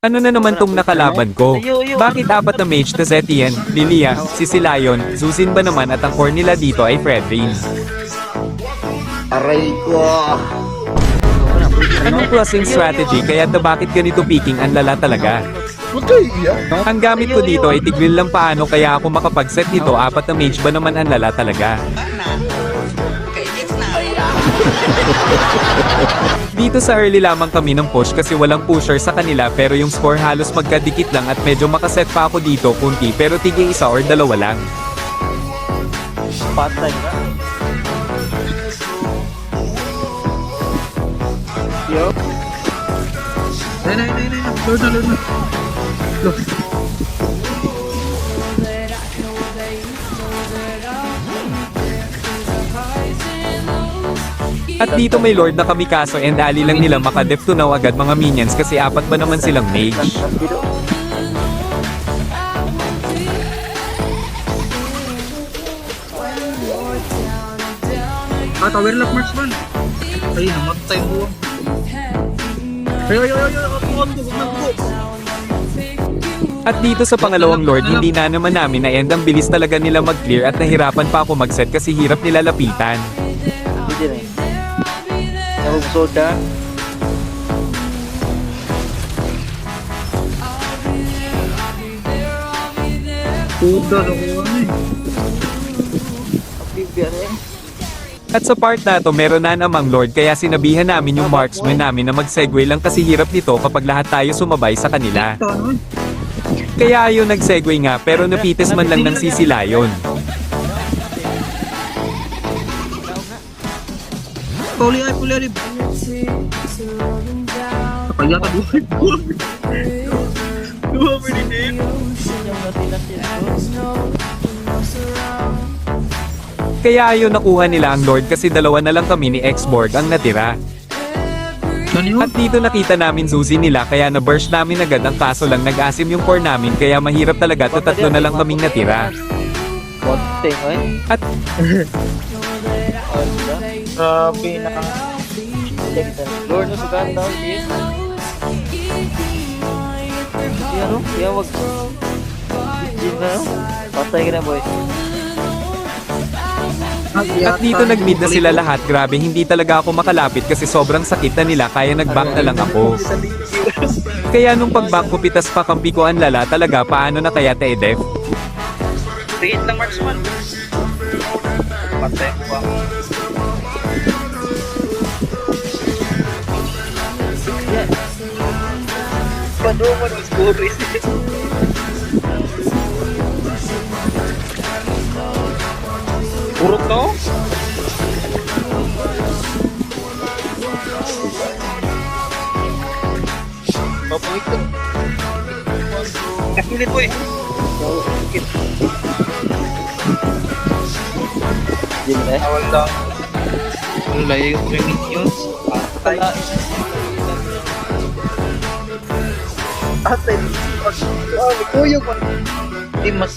Ano na naman tong nakalaban ko? Bakit apat na mage na Zetien, Lilia, Sisilayon, Zuzin ba naman at ang core nila dito ay Fredrin? Aray ko. Anong klaseng strategy kaya bakit ganito picking ang lala talaga? Ang gamit ko dito ay tigil lang paano kaya ako makapag-set nito apat na mage ba naman ang lala talaga? Dito sa early lamang kami ng push kasi walang pusher sa kanila pero yung score halos magkadikit lang at medyo makaset pa ako dito kunti pero tigil isa or dalawa lang. Patay ka. Yo. Nay. Lord na. Lord. At dito may lord na kamikaso and ali lang nila maka-def to now agad mga minions kasi apat ba naman silang mage. Tower lock marksman. Ay, namatay mo. Ay. At dito sa pangalawang lord hindi na naman namin na-end ang bilis talaga nila mag-clear at nahirapan pa ako mag-set kasi hirap nila lapitan. Hindi rin. Nahug soda. Puta na ko ano eh. Bibigyan eh. At sa part na to meron na namang lord kaya sinabihan namin yung marksman namin na mag-segue lang kasi hirap nito kapag lahat tayo sumabay sa kanila. Ano? Kaya ayaw nag-segue nga pero napites man lang ng Sisilayon. Puli ay. Kapag yata buhay ko. Dua minute. Kaya ayaw nakuha nila ang lord kasi dalawa na lang kami ni X-Borg ang natira. At dito nakita namin Zuzi nila kaya na-burst namin agad ang kaso lang nag-asim yung core namin kaya mahirap talaga at tatlo na lang kaming natira. Konting eh. At Grabe na. Lord na sugan daw. Yan o. Yan wag. Yan na. Patay ka na boy. At dito nag-mid na sila lahat grabe hindi talaga ako makalapit kasi sobrang sakit na nila kaya nag-back na lang ako. Kaya nung pag-back ko pitas pa kampi ko ang lala talaga paano na kaya Tedef? Tingin lang marksman. Patay ko. Paduman ang score is. Urok no? Papulit ko. Kakilit boy. Yan eh. Awal lang. Ang layo yung minions. Patay. Atay. Kuyog. Di mas